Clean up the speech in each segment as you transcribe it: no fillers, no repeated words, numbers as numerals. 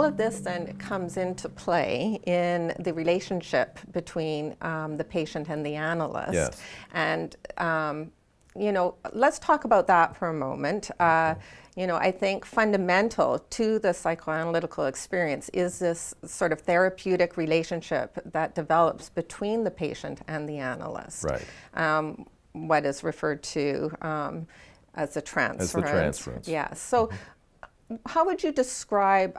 all of this then comes into play in the relationship between the patient and the analyst. Yes. And, let's talk about that for a moment. I think fundamental to the psychoanalytical experience is this sort of therapeutic relationship that develops between the patient and the analyst. Right. What is referred to as the transference. As the transference. Yeah. So how would you describe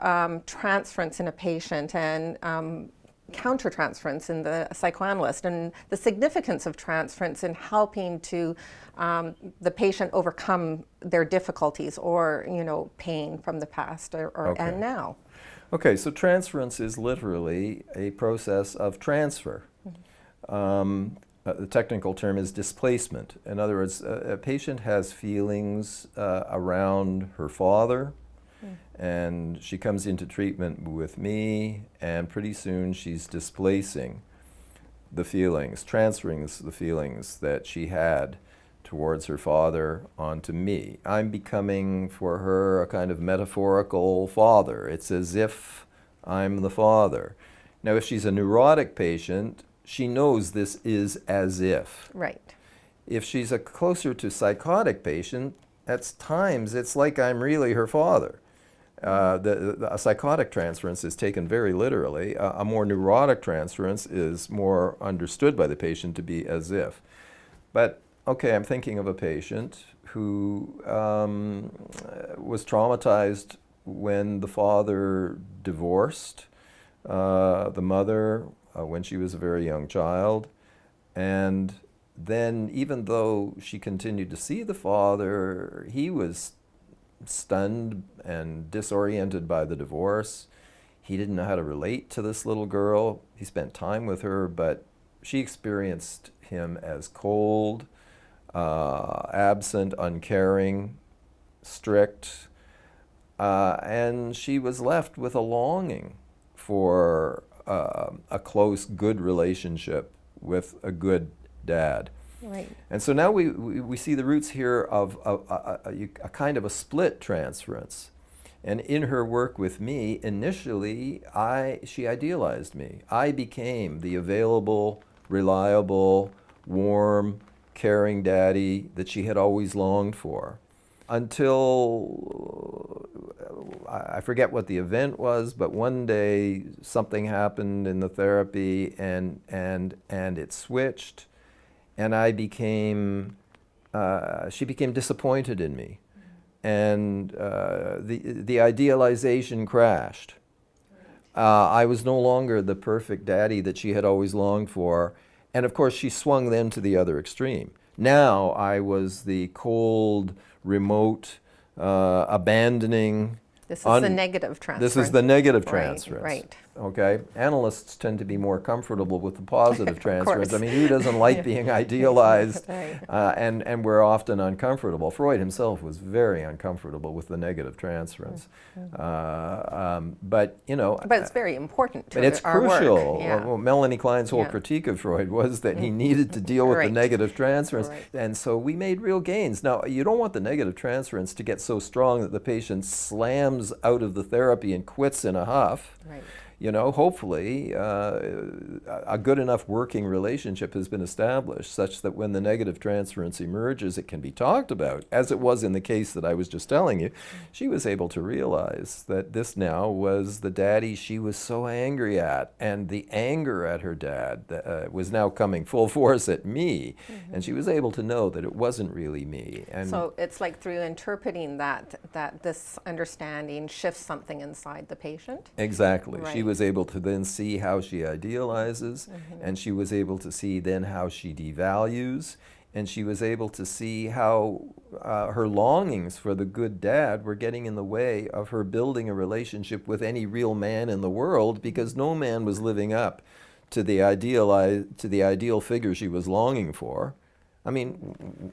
transference in a patient and countertransference in the psychoanalyst, and the significance of transference in helping to the patient overcome their difficulties or pain from the past and now? Okay, so transference is literally a process of transfer. The technical term is displacement. In other words, a patient has feelings around her father, and she comes into treatment with me, and pretty soon she's displacing the feelings, transferring the feelings that she had towards her father onto me. I'm becoming for her a kind of metaphorical father. It's as if I'm the father. Now, if she's a neurotic patient, she knows this is as if. Right. If she's a closer to psychotic patient, at times it's like I'm really her father. A psychotic transference is taken very literally. A more neurotic transference is more understood by the patient to be as if. But okay, I'm thinking of a patient who was traumatized when the father divorced the mother when she was a very young child. And then even though she continued to see the father, he was stunned and disoriented by the divorce. He didn't know how to relate to this little girl. He spent time with her, but she experienced him as cold, absent, uncaring, strict, and she was left with a longing for a close, good relationship with a good dad. Right. And so now we see the roots here of a kind of a split transference. And in her work with me, initially, she idealized me. I became the available, reliable, warm, caring daddy that she had always longed for. Until, I forget what the event was, but one day something happened in the therapy and it switched. And she became disappointed in me. And the idealization crashed. I was no longer the perfect daddy that she had always longed for. And of course, she swung then to the other extreme. Now I was the cold, remote, abandoning. This is the negative transference. This is the negative transference. Right. Okay. Analysts tend to be more comfortable with the positive transference. I mean, who doesn't like being idealized? Right. And we're often uncomfortable. Freud himself was very uncomfortable with the negative transference. But it's very important to but it's our crucial. work. Yeah. Well, Melanie Klein's whole critique of Freud was that he needed to deal with the negative transference. Right. And so we made real gains. Now, you don't want the negative transference to get so strong that the patient slams out of the therapy and quits in a huff. Right. Hopefully a good enough working relationship has been established such that when the negative transference emerges, it can be talked about, as it was in the case that I was just telling you. She was able to realize that this now was the daddy she was so angry at, and the anger at her dad was now coming full force at me, and she was able to know that it wasn't really me. And so it's like through interpreting that this understanding shifts something inside the patient? Exactly. Right. She was able to then see how she idealizes, and she was able to see then how she devalues, and she was able to see how her longings for the good dad were getting in the way of her building a relationship with any real man in the world, because no man was living up to the ideal figure she was longing for. I mean,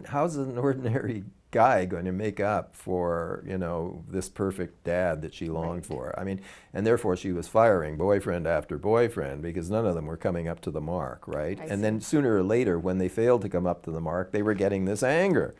how's an ordinary guy going to make up for, you know, this perfect dad that she longed for? I mean, and therefore she was firing boyfriend after boyfriend because none of them were coming up to the mark, right? And then sooner or later, when they failed to come up to the mark, they were getting this anger.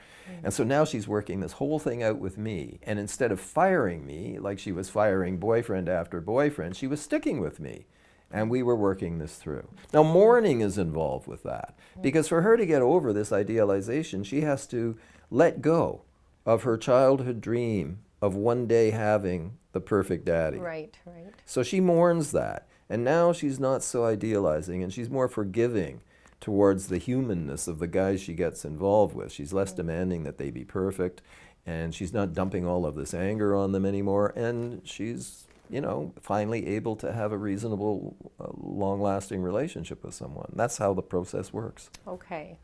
And so now she's working this whole thing out with me. And instead of firing me, like she was firing boyfriend after boyfriend, she was sticking with me. And we were working this through. Now, mourning is involved with that. Because for her to get over this idealization, she has to let go of her childhood dream of one day having the perfect daddy. Right, right. So she mourns that. And now she's not so idealizing, and she's more forgiving towards the humanness of the guys she gets involved with. She's less demanding that they be perfect, and she's not dumping all of this anger on them anymore, and she's, you know, finally able to have a reasonable, long-lasting relationship with someone. That's how the process works. Okay.